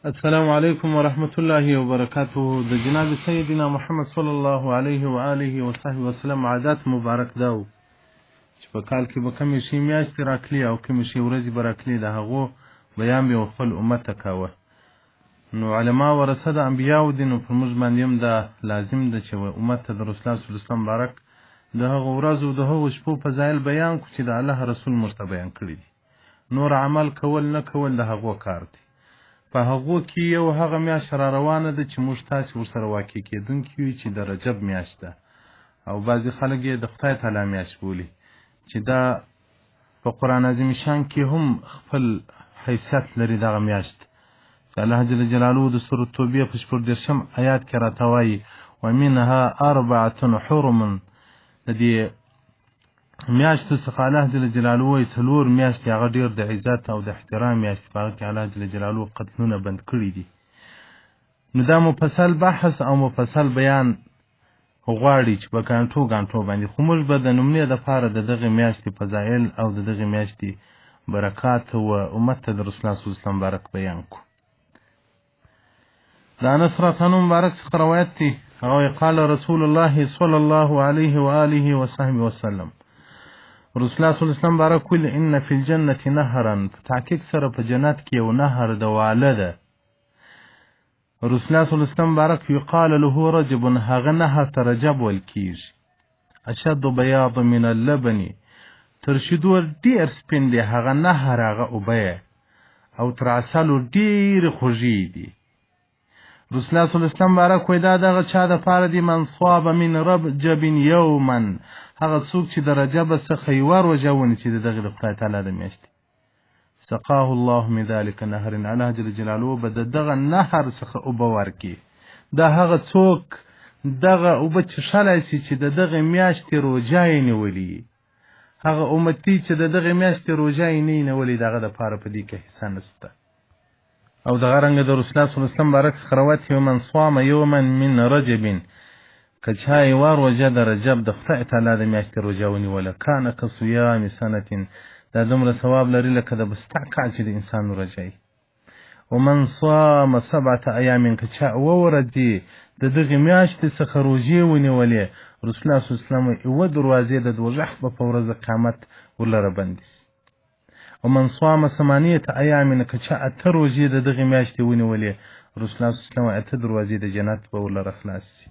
السلام علیکم ورحمت الله وبرکاته. د جناب سیدنا محمد صلی الله علیه و آله و صحبه وسلم عادت مبارک داو چې په کال کې به کومې شي میاشتې راکلي او کومې شي ورځې به راکلي، د هغو بیان به خپل امت ته کاوه. نو علما ورثه د انبیاو دي، نو پر موږ باندې هم دا لازم ده چې امت ته د رسول الله صلی الله علیه وسلم مبارک د هغو ورځو د هغو شپو فضایل بیان کړو چې د الله رسول موږ ته بیان کړي دي. نور عمل کول نه کول د هغو کار دی. په هغو کې یو هغه میاشت را روانه ده چې موږ تاسې ورسره واقع کېدونکي وي چې د رجب میاشت ده، او بعضې خلک یې د خدای تعالی میاشت بولي چې دا په قرآن عظیم شان کې هم خپل حیثیت لري. دغه میاشت چې الله جل جلاله د سورة توبې په 14 آیات کې راته وایي ومنها 4 حرم، د دې میاشتو څخه الله جل جلاله وایي 4 میاشتې هغه ډېر د عزت او د احترام میاشتې، په هغه کې الله جل جلاله قتلونه بند کړي دي. نو دا مفصل بحث او مفصل بیان غواړي چې په ګانټو باندې، خو موږ به د نمونې دپاره د دغې میاشتې فضایل او د دغې میاشتې برکات و امت ته د رسول الله صلی الله علیه وسلم مبارک بیان کړو. د انس رضی الله مبارک څخه روایت دی، هغه قال رسول الله صلی الله علیه و آله و صحبه وسلم، رسول الله صلی الله علیه وسلم مبارک ویل ان فی الجنة نهرا، په تحقیق سره په جنت کې یو نهر د واله ده. رسول الله صلی الله علیه وسلم مبارک یقال له رجب، هغه نهر ته رجب ویل کیږي. اشد بیاض من اللبن، تر شیدو ډیر سپین دی هغه نهر، هغه اوبه او تر عسلو ډیر خوږې دي. رسول الله صلی الله علیه وسلم مبارک وی دا دغه چا دپاره دي من صاب من رجب یوما، هغه څوک چې د رجب څخه یوه روژه ونیسي د دغې د خدای تعالی د میاشتې، سقاه الله من ذلک نهر، الله جل جلاله به د دغه نهر څخه اوبه ورکړي. دا هغه څوک دغه اوبه څښلی شي چې د دغې میاشتې روژه یې نیولي، هغه امتي چې د دغې میاشتې روژه یې نه یې نیولې، د هغه دپاره په دې کې حصه نشته. او دغه رنګه د رسول الله صلی الله علیه وسلم مبارک څخه روایت یو من صام یوما من رجب، که چا یوه روژه د رجب د خدای تعالی د میاشتې روژه ونیوله کانه کصیام سنة، دا دومره ثواب لري لکه د بسته کال چې د انسان روژه وي. ومن صام 7 ایام، که چا 7 ورځې د دغې میاشتې څخه روژې ونیولې، رسول الله صلی الله علیه وسلم یوه دروازې د دوزخ به په ورځ د قیامت ورلره بندې شي. ومن صام 8 ایام، که چا 8 روژې د دغې میاشتې ونیولې، رسول الله صلی الله علیه وسلم 8 دروازې د جنت به ورلره خلاص شي.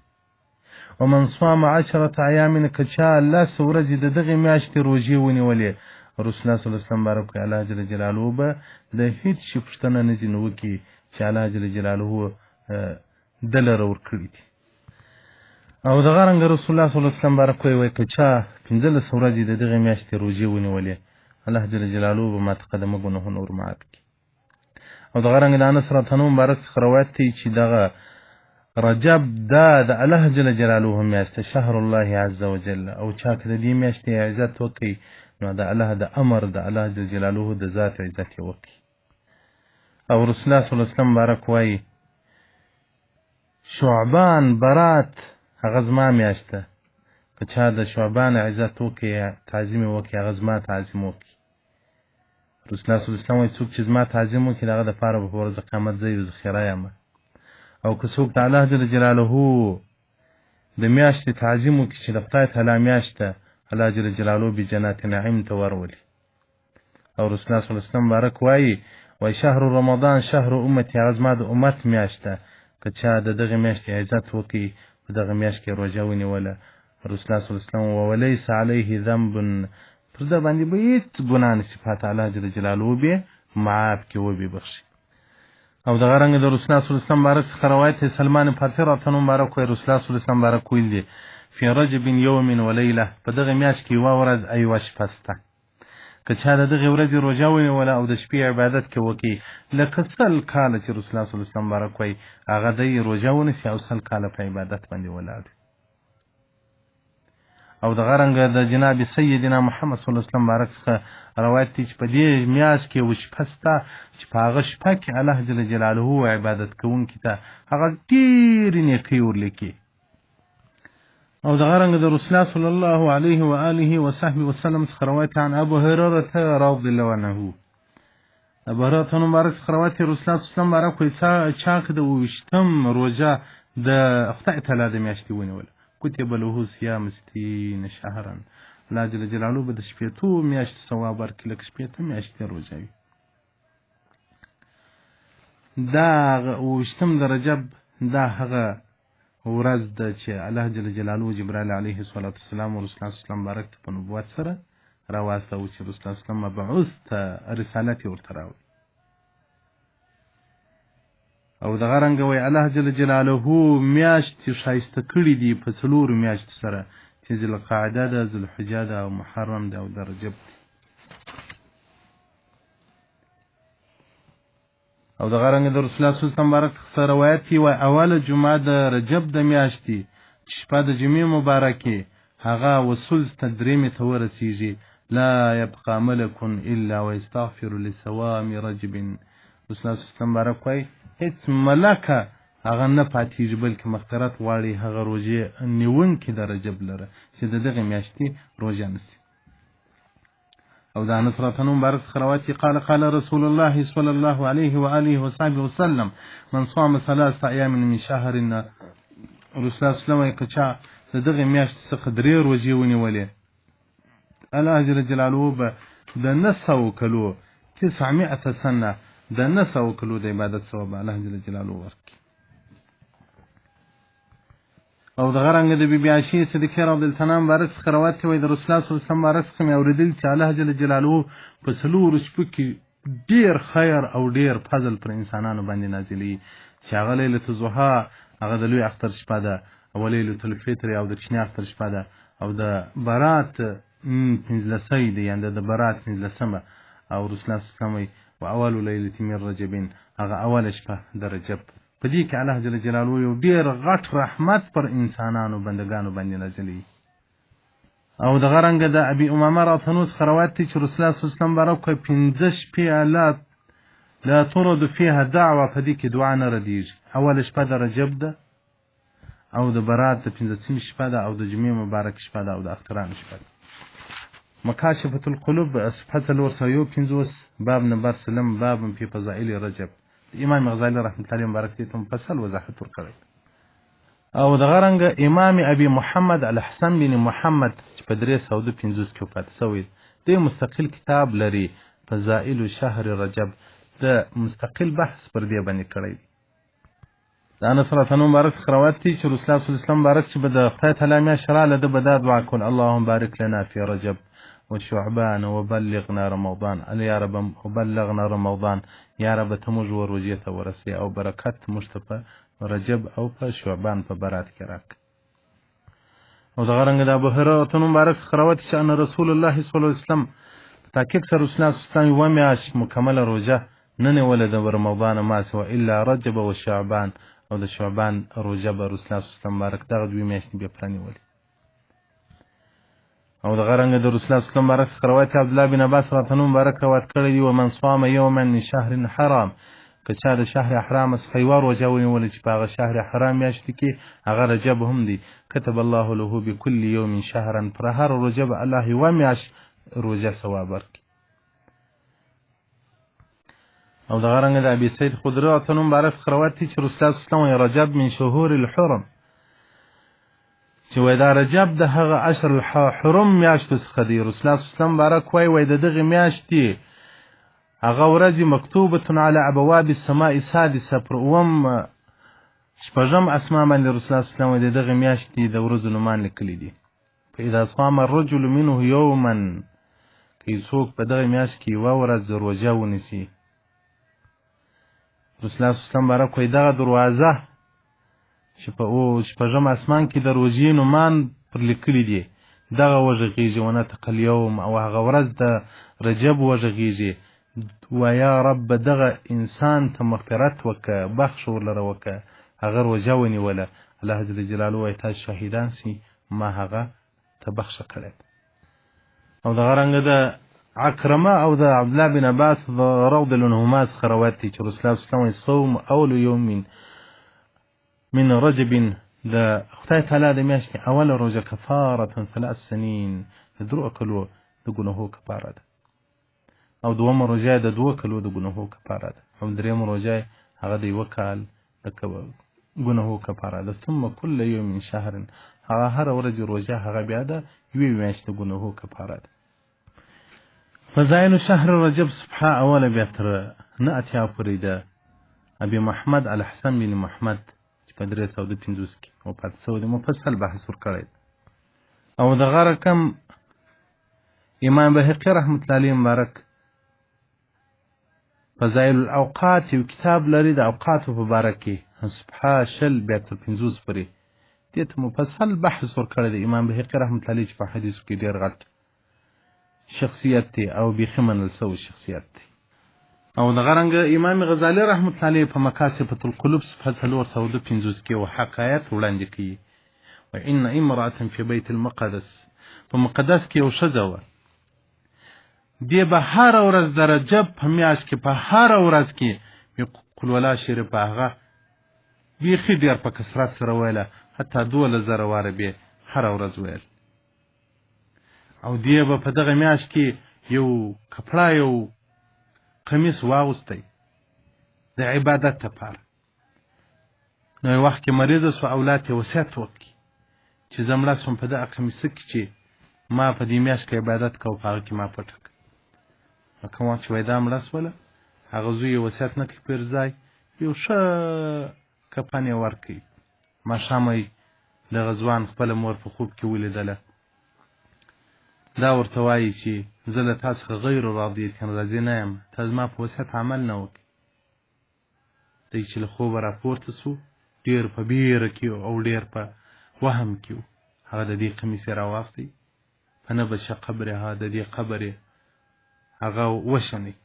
ومن صام 10 ایام، که چا 10 ورځې د دغې میاشتې روژې ونیولې، رسول الله صلی الله علیه وسلم مبارک وی الله جل جلاله به د هیڅ شي پوښتنه نه ځینې وکړي چې الله جل جلاله ده لره ورکړي دي. او دغه رنګه رسول الله صلی الله علیه وسلم مبارک وی که چا 15 ورځې د دغې میاشتې روژې ونیولې، الله جل جلاله به ما تقدمه ګناهونه ور معاف کړي. او دغه رنګه د انس رضی الله مبارک څخه روایت دی چې دغه رجب دا د الله جل جلاله میاشت، شهر الله عز وجل، او چا که د دې میاشتې عزت وکړي نو د الله د امر د الله جل جلاله د ذات عزت یې وکړي. او رسول الله صلی الله علیه وسلم مبارک وایي شعبان برات هغه زما میاشت ده، که چا د شعبان عزت وکړي تعظیم یې وکړي هغه زما تعظیم وکړي. رسول الله صلی الله علیه وسلم وایي څوک چې زما تعظیم وکړي د هغه دپاره به په ورځ د قیامت زه یو ذخیره یم. او که څوک د الله جل جلاله د میاشتې تعظیم وکړي چې د خدای تعالی میاشت ده، الله جل جلاله به جنات نعیم ته ورولي. او رسول الله صلی الله علیه وسلم مبارک وایي شهر رمضان شهر امتی، هغه زما د امت میاشت ده، که چا د دغې میاشتې عزت وکړي په دغه میاشت کې روژه ونیوله، رسول الله صلی الله علیه وسلم ولیس علیه ذنب، پر ده باندې به هېڅ ګناه نشي پاته، الله جل جلاله به معاف کړي وبې بخښي. او دغه رنګه د رسول الله صلی الله علیه وسلم مبارک څخه روایت دی، سلمان فارسي رضی الله مبارک وایي رسول الله صلی الله علیه وسلم مبارک ویل دي فی رجب یوم و لیله، په دغه میاشت کې یوه ورځ او یوه شپه شته، که چا د دغې ورځې روژه ونیوله او د شپې عبادت کې وکړي لکه 100 کاله چې رسول الله صلی الله علیه وسلم مبارک وایي هغه دی روژه ونیسي او 100 کاله په عبادت باندې ولاړ. او دغه رنګه د جناب سیدنا محمد صلی الله علیه وسلم مبارک څخه روایت دی چې په دې میاشت کې یوه شپه شته چې په هغه شپه کې الله جل جلاله عبادت کوونکي ته هغه ډېرې نیکۍ ورلیکي. او دغه رنګه د رسول الله صلی الله علیه و آله و صحبه وسلم څخه روایت عن ابو هريره رضی الله عنه برات مبارک خروات رسول الله صلی الله علیه و سلم چاک د وشتم روزه د خدای تعالی د میاشتې ونیول کتب له صيام 60 شهرا الله جل جلاله به د شپېتو میاشتو ثواب ورکړي لکه شپېته میاشتې روزه وي دا وشتم د رجب دا هغه ورځ ده چې الله جل جلاله جبرائیل علیه السلام او رسول الله صلی الله علیه وسلم بارک په نبوت سره راوستو چې رسول الله صلی الله علیه وسلم مبعوث ته رسالت ورته راوړي او دغه رنګ وی الله جل جلاله میاشتې ښایسته کړي دي په څلورو میاشتو سره چې ذوالقعده ده ذوالحجه ده او محرم ده او د رجب او دغه رنګ د رسول الله صلی الله علیه وسلم بارک سره روایت کې وای اوله جمعه د رجب د میاشتې چې شپه د جمعې مبارکې هغه وصول تدریمې ته ورسیږي لا يبقى ملك الا ويستغفر لصوام رجب رسول الله صلی الله علیه وسلم بارک وای هیڅ ملکه هغه نه پاتېږي بلکې مغفرت غواړي هغه روژې نیونکي د رجب لره چې د دغې میاشتې روژه نیسي او د انس رضی مبارک خرواتي قال رسول الله صلى الله عليه واله وصحبه وسلم من صام 3 ايام من شهر رسول الله صلی الله علیه وسلم د دغې میاشتې څخه 3 روژې ونیولې الله جل جلاله به د 900 کلو 900 سنه د 900 کلو د عبادت ثواب الله جل جلاله ورکړي او د غرنګ د بیبي عائشې صدیقه رضی الله عنها مبارک خروات وي د رسول الله صلی الله علیه وسلم مبارک څخه مې اوریدل چې الله جل جلاله په څلورو شپو کې ډیر خیر او ډیر فضل پر انسانانو باندې نازلي چې هغه ليله الضحى هغه د لوی اختر شپه ده او ليله الفطر او د کشنی اختر شپه ده او د برات 15 دی یعنی د برات 15 او رسول الله صلی الله علیه وسلم او اول ليله من رجب هغه اول شپه د رجب په دې کې الله جل جلاله یو ډیر غټ رحمت پر انسانانو بندگانو باندې نازلي او د غرنګ د ابي امامه راثنوس خروات چې رسول الله صلی الله علیه وسلم بارک 15 شپې لا ترد فيها دعوه په دې کې دعا نه ردیږي اول شپه د رجب ده او د برات د 15 شپه ده او د جمعې مبارک شپه ده او د اختران شپه ده مکاشفه القلوب فصل ورسایو 50 باب نمبر سلام باب په فضائل رجب امام غزالی رحمت الله مبارک دې ته مفصل وضاحت ورکړی او د غرنګ امام ابي محمد الحسن بن محمد چې په 350 کې وفات شوی دی مستقل کتاب لري فضائل شهر رجب د مستقل بحث پر دې باندې کړی دا انس رضی الله مبارک خروات چې رسول الله صلی الله علیه وسلم مبارک چې د خدای تعالی میا شراله د بداد دعا کول اللهم بارک لنا في رجب وشعبان وبلغنا رمضان يا رب وبلغنا رمضان يا رب تموج وروجيته ورسي او برکت مصطفى رجب او په شعبان په برات کې راک او د غرنګ د ابو هريره مبارک خروات چې ان رسول الله صلی الله علیه وسلم تحقیق سره رسول الله صلی الله علیه وسلم ومیاش مکمل روزه نه ولد رمضان ما سوى الا رجب وشعبان او د شعبان روزه به رسول الله صلی الله علیه وسلم مبارک دغه دوی میاشتې به پرانی ولي او د غرنګ د رسول الله صلی الله علیه وسلم مبارک خروات عبد الله بن عباس رضی الله مبارک روایت کړی دی ومن صام يوما من شهر حرام که چا د شهر حرام څخه یو روزه ونیول چې په هغه شهر حرام میاشت کې هغه رجب هم دی كتب الله له بكل يوم شهرا پر هر رجب الله یو میاشت روزه ثواب ورکړي او د غرنګ د ابي سعید خدری رضی الله مبارک خروات چې رسول الله صلی الله علیه وسلم رجب من شهور الحرم چې وای دا رجب د هغه عشر الحرم میاشتو څخه دی رسول الله صلی الله علیه وسلم بارک وای د دغه میاشتې هغه ورځ مکتوبه علی ابواب السماء السادسه پر شپږم اسمان باندې رسول الله صلی الله علیه وسلم د دغه میاشتې د ورځو نومان لیکلي دي فاذا صام الرجل منه يوما کی څوک په دغه میاشت کې یو ورځ روزه ونیسي رسول الله صلی الله علیه وسلم بارک وای دغه دروازه چې په شپږم اسمان کې د روزې نومان پر لیکلي دي دغه وژغیږي ونه تقل یوم او هغه ورځ د رجب وژغیږي ویا رب دغه انسان ته مغفرت وکه بخښ ورلره وکه هغه روزه ونیوله الله جل جلاله وایي تاسو شهیدان سي ما هغه ته بخښه کړې او دغه رنګه د عکرمه او د عبد الله بن عباس رضی الله عنهما خروات چې رسول الله صلی الله علیه وسلم صوم اول یوم من رجب د خدای تعالی د میاشتې اول روزه کفاره 3 سنین درو کلو د ګناهو کفاره ده او دومه روژه د 2 کلو د ګناهو کفاره ده او درېیمه روژه هغه د 1 کال د ګناهو کفاره ده. ثم كل يوم من شهر هغه هر ورځ روژه هغه بیا د 1 میاشتې ګناهو کفاره ده. فضائل شهر رجب صفحه اوله بیا تر 9 پورې ده. ابي محمد الحسن بن محمد چې په 350 کې وفات شوی دی مفصل بحث ورکړی او دغه رقم امام بهقي رحمت الله علیه مبارک فضائل الاوقات یو کتاب لري د اوقاتو په باره کې صفحه 20 بیا تر 50 پورې دې ته مفصل بحث ورکړی دی امام بهقي رحمت الله علیه چې په حدیثو کې ډېر غټ شخصیت دی او بیخي منل شوی شخصیت دی. او دغه رنګه امام غزالی رحمت الله علیه په مکاسبة القلوب صفحه 350 کې حقایق وړاندې کوي. وان امرأة في بيت المقدس په مقدس کې یو ښځه وه دې به هره ورځ د رجب په میاشت کې په هره ورځ کې قل ولا شریفه هغه بیخي ډېر په کثرت سره ویله حتی 12,000 واره به هره ورځ ویل او دې به په دغه میاشت کې یو کپړه یو قمیص واغوستی د عبادت لپاره. نو یو وخت کې مریضه سوه اولاد یې وصیت وکړي چې زه مړه سوم په دغه قمیصه کې چې ما په دې میاشت کې عبادت کوه په هغه کې ما پټه کړه. نو کوم وخت چې وایي دا مړه سوله هغه زوی یې وصیت نه کړي پر ځای یو ښه کفن یې ورکړي. ماښام یې دغه ځوان خپله مور په خوب کې ولیدله دا ورته وایي چې زه له تا څخه غیر راضیة راضي نه یم تا زما په وصیت عمل نه وکړي. دی چې له خوبه راپورته سو ډېر په بیره کې او ډېر په وهم کې هغه د دې قمیص یې راواختی په نبش قبرها د دې قبر یې هغه وشنی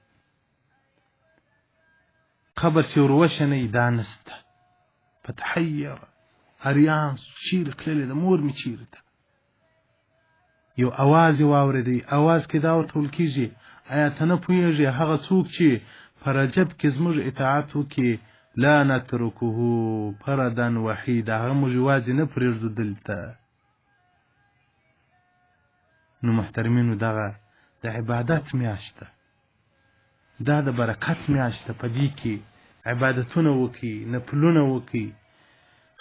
قبر چې ور وشنی دا نسته فتحیر اریان چیرې تللی د مور مې چیرې ته یو اواز یې واورېدی اواز کې دا ورته ویل کېږي ایا ته نه پوهېږې هغه څوک چې په رجب کې زموږ اطاعت وکړي لا نترکه فردا وحیدا هغه موږ یوازې نه پرېږدو دلته. نو محترمینو دغه د عبادت میاشت ده دا د برکت میاشت ده په دې کې عبادتونه وکړي نفلونه وکړي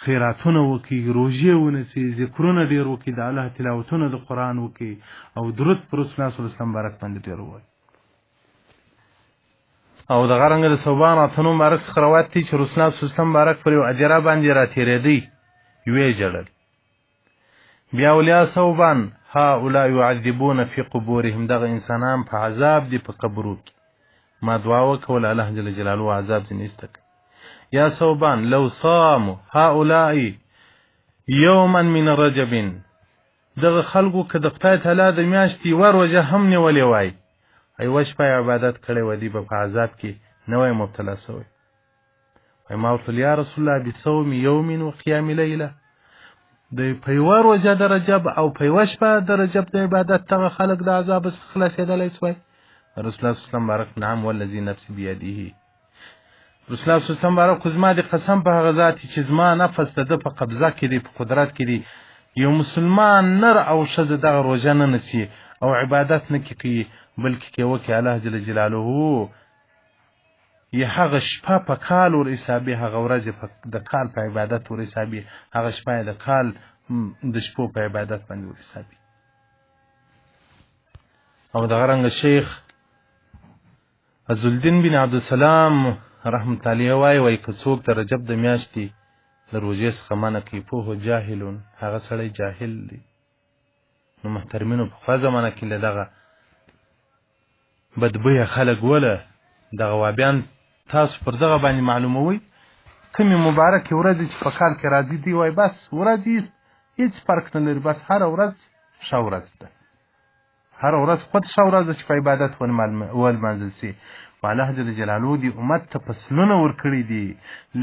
خیراتونه وکړي روژې ونیسي ذکرونه ډېر وکړي د الله تلاوتونه د قرآن وکړي او درود پر رسول الله صلی الله علیه وسلم بارک باندې ډېر ووایي. او دغه رنګه د ثوبان اتنو مبارک څخه روایت دی چې رسول الله صلی الله علیه وسلم بارک پر یو اجره باندې راتېرېدی ویې ژړل. بیا اولیا ثوبان هؤلاء يعذبون في قبورهم دغه انسانان په عذاب دي په قبرو کې ما دعا وکول الله جل جلاله عذاب ځینې ایسته کړي. یا ثوبان لو صاموا هؤلاء یوما من رجب دغه خلقو که د خدای تعالی د میاشتې یوه روژه هم نیولې وای یوه شپه عبادت کړی وای دوی به په عذاب کې نه وای مبتلا سوی. وایي ما ورته یا رسول الله بصوم یوم وقیام لیله د په یوه روژه د رجب او په یوه شپه د رجب د عبادت دغه خلک د عذاب څخه خلاصېدلی سوی. رسول الله صلی الله علیه وسلم بارک نعم والذي نفس بیده رسول الله صلی الله علیه وسلم بارک زما د قسم په هغه ذات چې زما نفس د ده په قبضه کې دی په قدرت کې دی یو مسلمان نر او ښځه دغه روژه نه نیسي او عبادت نه کوي بلکې کې وکړي الله جل جلاله یې هغه شپه په کال ور حسابي هغه ورځ د کال په عبادت ور حسابي هغه شپه د کال د شپو په عبادت باندې ور حسابي. او دغه رنګه شیخ عزالدین بن عبدالسلام رحمت الله وایي که څوک د رجب د میاشتې د روژې څخه منع کوي پوه جاهلون هغه سړی جاهل دی. نو محترمینو پخوا زمانه کې له دغه بدبیه خلک وله دغه وابیان تاسو پر دغه باندې معلوموئ کومې مبارکې ورځې چې په کال کې راځي دی وایي بس ورځې هېڅ فرق نه لري بس هره ورځ ښه ورځ ده هره ورځ خود ښه ورځ ده چې په عبادت ولمانځل سي. الله جل جلاله دې امت ته فصلونه ورکړي دي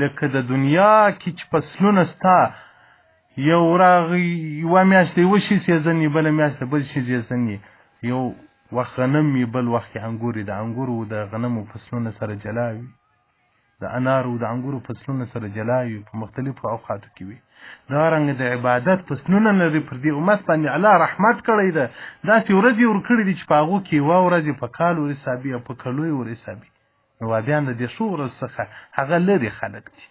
لکه د دنیا کې چې فصلونه ستا یو راغی یوه میاشت د یوه شي سیزن وي بله میاشت د بل شي سیزن وي یو وخت غنم وي بل وخت انګور وي د انګورو د غنمو فصلونه سره جلا وي د انارو د انګورو فصلونه سره جلا وي په مختلفو اوقاتو کې وي دارنګه د عبادت فصلونه لري پر دې امت باندې الله رحمت کړی ده داسې ورځې ورکړي دي چې په هغو کې یوه ورځې په کال ورحسابي او په کلو ورحسابي نو وادیان د دې څو ورځو څخه هغه لرې خلک دي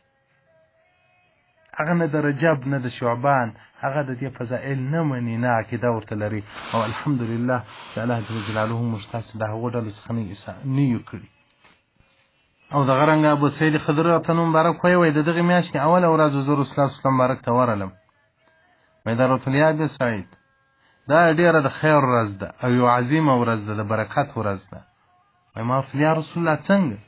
هغه نه د رجب نه د شعبان هغه د دې فضائل نه مني نه عقیده ورته لري او الحمدلله چې الله جل جلاله موږ تاسو د هغو ډلو څخه نه یو کړي او دغه رنګه ابو سعید خضر راته نوم مبارک وایي د دغې میاشتې اوله ورځ زه رسول الله صلی مبارک ته ورغلم وایي دا راته یاد دی سعید دا ډېره د خیر ورځ ده او یو عظیمه ورځ ده د برکت ورځ ده وایي ما ورته یا رسول الله څنګه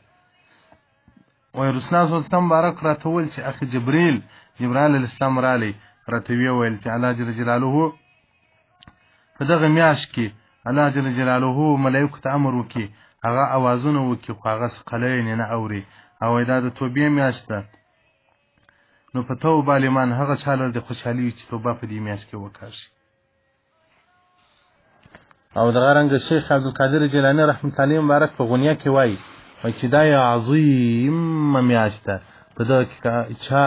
وایي رسول الله صلی الله مبارک راته وویل چې اخي جبرائیل علیه السلام رالی راته ویل چې الله جل جلاله په دغه میاشت کې الله جل جلاله ملایکو ته امر وکړي هغه اوازونه وکړي خو هغه ثقلین نه اوري او دا د توبې میاشت ده نو په توبه لیمان هغه چا لر د خوشحالي چې توبه په دې میاشت کې وکړي او دغه رنګه شیخ عبدالقادر جیلانی رحمت الله مبارک په غنیه کې وایي چې دا یو عظیم میاشت ده په دغه کې چا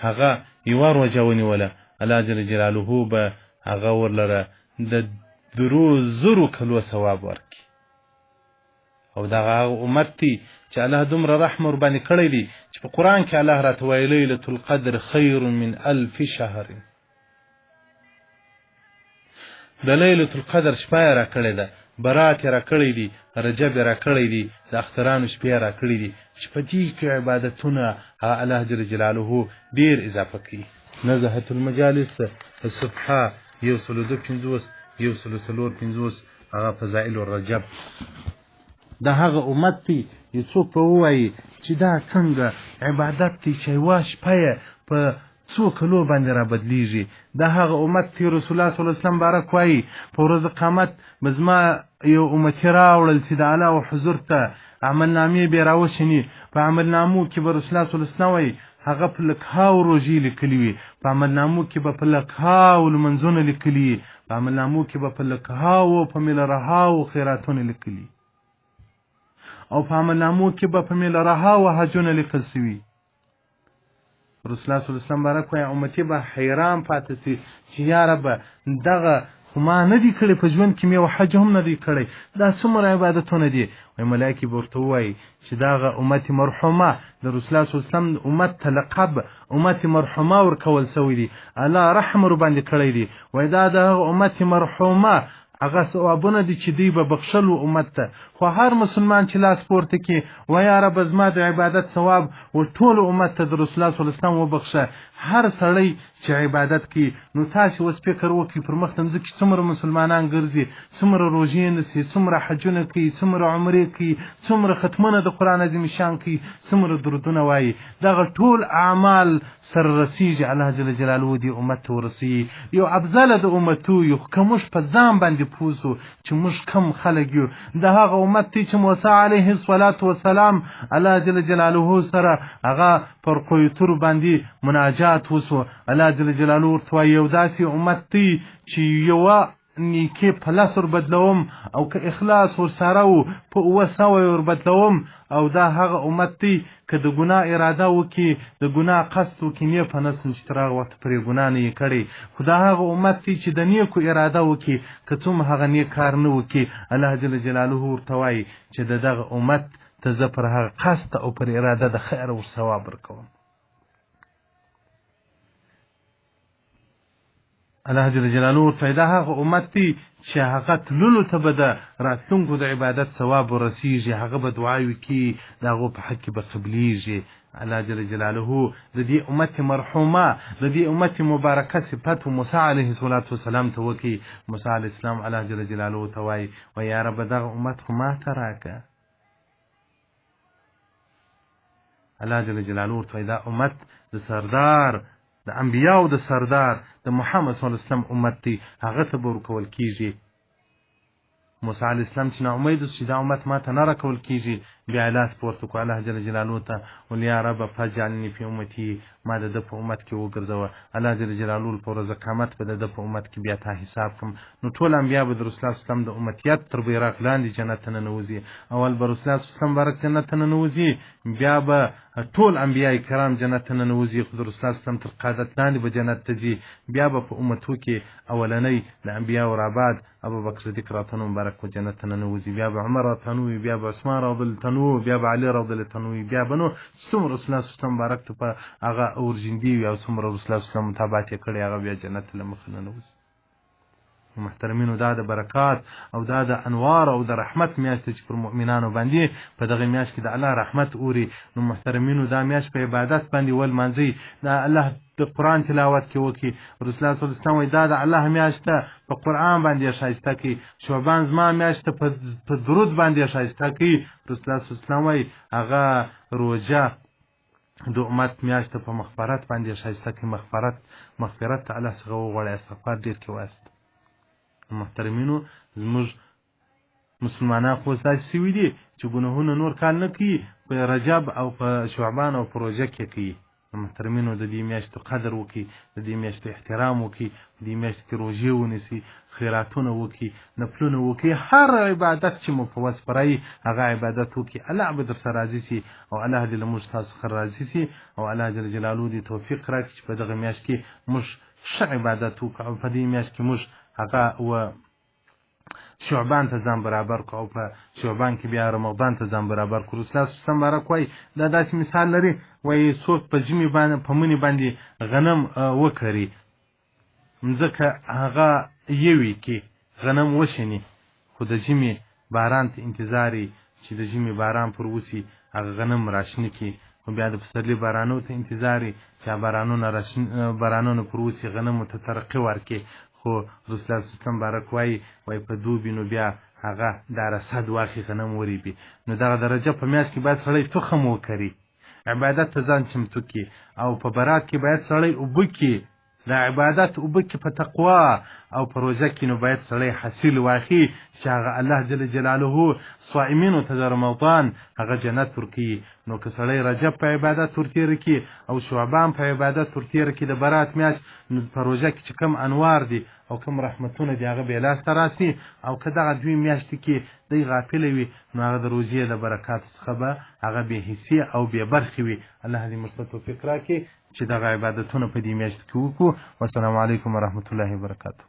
هغه یوه روژه ونیوله الله جل جلاله به هغه ورلره د 3,000 کلو ثواب ورکړي او دغه امت دی چې الله دومره رحم ورباندې کړی دی چې په قرآن کې الله راته وایي لیلة القدر خیر من 1000 شهر د لیلة القدر شپه یې راکړې ده برات یې راکړی دي رجب یې راکړی دي د اخترانو شپې یې راکړي دي چې په دې کې عبادتونه الله جل جلاله ډېر اضافه کوي نزهة المجالس صفحه 152 154 هغه فضائل الرجب د هغه امت دی یو څوک به ووایي چې دا څنګه عبادت دی چې یوه شپه یې په څو کلو باندې را بدلیږي د هغه امت دی رسول الله صلی الله علیه وسلم مبارک وایي په ورځ قیامت به زما یو امتي راوړل چې د الله او حضور ته عملنامې به یې راوشني په عملنامو کې به رسول الله صلی الله علیه وسلم وایي هغه په لکهاو روژې لیکلي وي په عملنامو کې به په لکهاو لمنځونه لیکلي وي په عملنامو کې به په لکهاو په میلرهاو خیراتونه لیکلي او په عملنامو کې به په میلرهاو حجونه لیکل سوي رسول الله صلی الله علیه وسلم مبارک وایي امتي به حیران پاتې سي چې یا ربه دغه خو ما نه دي کړی په ژوند کې مې یو حج هم نه دی کړی دا څومره عبادتونه دي وایي ملایکې به ورته ووایي چې دغه امت مرحومه د رسول الله صلی الله علیه وسلم امت ته لقب امت مرحومه ورکول سوی دي الله رحم ورباندې کړی دی وایي دا دغه امت مرحومه هغه ثوابونه دي چې دوی به بخښلو امت ته خو هر مسلمان چې لاس پورته کړي وایي یا ربه زما د عبادت ثواب ټولو امت ته د رسول الله صلی الله علیه وسلم وبخښه هر سړی چې عبادت کوي نو تاسې اوس فکر وکړئ پر مخ د مځکې څومره مسلمانان ګرځي څومره روژې نیسي څومره حجونه کوي څومره عمرې کوي څومره ختمونه د قرآن عظیم شان کوي څومره درودونه وایي دغه ټول اعمال سره رسیږي الله جل جلاله دې امت ته ورسوي یو افضله د امتو یو که موږ په ځان باندې پوه سو چې موږ کم خلک یو د هغه امت دی چې موسی علیه الصلاة والسلام الله جل جلاله سره هغه پر قیتور باندې مناجات وسو الله جل جلاله ورته وایي یو داسې امت دی چې یوه نیکي په لس وربدلوم او که اخلاص ورسره و په 900 وربدلوم او دا هغه امت دی که د ګناه اراده وکړي د ګناه قصد وکړي نه په نسل چې تر هغه وخته پرې ګناه نه یې کړی خو دا هغه امت دی چې د نیکو اراده وکړي که څومره هغه نیک کار نه وکړي الله جل جلاله ورته وایي چې د دغه امت ته زه پر هغه قصد او پر اراده د خیر ور ثواب ورکوم الله جل جلاله ورته دا هغه امت دی چې هغه تللو ته به د راتلونکو د عبادت ثواب ورسیږي هغه به دعاوې کوي د هغو په حق کې به قبلیږي الله جل جلاله د دې امت مرحومه د دې امت مبارکه صفت موسی علیه السلام ته وکړي موسی علیه السلام الله جل جلاله ته وایي یا رب دغه امت خو ما ته راکړه الله جل جلاله ورته وایي دا امت د سردار د انبیاو د سردار د محمد صلی الله علیه وسلم امت دی هغه ته به ورکول کیږي موسی علیه السلام چې ناامید چې دا امت ماته نه راکول کېږي بیا یې لاس پورته کړو الله جل جلاله ته ویل یا رب فاجعلني فی امتي ما د ده په امت کې وګرځوه الله جل جلاله په ورځ قیامت به د ده په امت کې بیا تا حساب کړم نو ټول انبیا به د رسول الله صلی د امتیت تر بیرغ لاندې جنت ته ننوځي اول به رسول الله صلی بارک جنت ته ننوځي بیا به ټول انبیاء کرام جنت ته ننوځي خو د رسول الله صلی تر قادت لاندې به جنت ته ځي بیا به په امتو کې اولنی د انبیاء رابعد ابوبکر صدیق راتنو مبارک په جنت ته ننوځي بیا به عمر راتنو بیا به عثمان رضی الله عنه بیا به علی رضی الله عنه بیا به نو څومره رسول الله صلی مبارک ته په هغه اورجندي او څومره رسول الله صلی متابعت کړي هغه بیا جنت ته مخ نه نوځي محترمینو دا د برکات او دا د انوار او د رحمت میاشت چې پر مؤمنانو باندې په دغه میاشت کې د الله رحمت اوري نو محترمینو دا میاشت په عبادت باندې ول منځي دا الله د قرآن تلاوت کې وکي رسول الله صلی الله علیه وسلم دا د الله میاشت په قرآن باندې شایسته کی شعبان زما میاشت په درود باندې شایسته کی رسول الله صلی الله علیه وسلم هغه روزه د امت میاشت په مغفرت باندې شایسته کی مغفرت ته الله څخه وغواړي استغفار ډیر کې واسط محترمینو زموږ مسلمانان خو داسې سوي دي چې ګناهونه نور کال نه کوي په رجب او په شعبان او په روژه کې کوي محترمینو د دې میاشتو قدر وکړي د دې میاشتو احترام وکړي د دې میاشتو کې روژې ونیسي خیراتونه وکړي نفلونه وکړي هر عبادت چې مو په وس پرایي هغه عبادت وکړي الله به درسره راضي سي او الله دې له موږ تاسو څخه راضي سي او الله جل جلاله دې توفیق راکړي چې په دغه میاشت کې موږ ښه عبادت وکړو او په دې میاشت کې موږ هغه و شعبان ته ځان برابر کو او په شعبان کې بیا رمضان ته ځان برابر کو رسول الله صلی الله علیه وسلم وایي دا داسې مثال لري وایي څوک په ژمي باندې په مني باندې غنم وکري مځکه هغه یوي کې غنم وشیني خو د ژمي باران ته انتظاري چې د ژمي باران پر وسی هغه غنم راشنه کی خو بیا د پسرلي بارانو ته انتظاري چې بارانونه پر وسی غنم ته ترقی ورکړي خو رسول الله صلی الله علیه وسلم بارک وایي په دوبي نو بیا هغه د رصد واخی غنم وریبي نو دغه درجه په میاشت کې باید سړی تخم وکري عبادت ته ځان چمتو کړي او په برات کې باید سړی اوبه کړي د عبادت اوبه کړي په تقوا او په روژه کې نو باید سړی حاصل واخی چې هغه الله جل جلاله صائمینو ته د رمضان هغه جنت ورکړي نو که سړی رجب په عبادت ورتېره کړي او شعبان په عبادت ورتېره کړي د برات میاشت نو په روژه کې چې کوم انوار دي او کوم رحمتونه دي هغه بې لاسته راسي او که دغه دوی میاشتې کې دی غافله وي نو هغه د روژې د برکاتو څخه به هغه بې حسي او بې برخې وي الله دې موږ ته توفیق راکړي چې دغه عبادتونه په دې میاشت کې وکړو والسلام علیکم ورحمة الله وبرکاته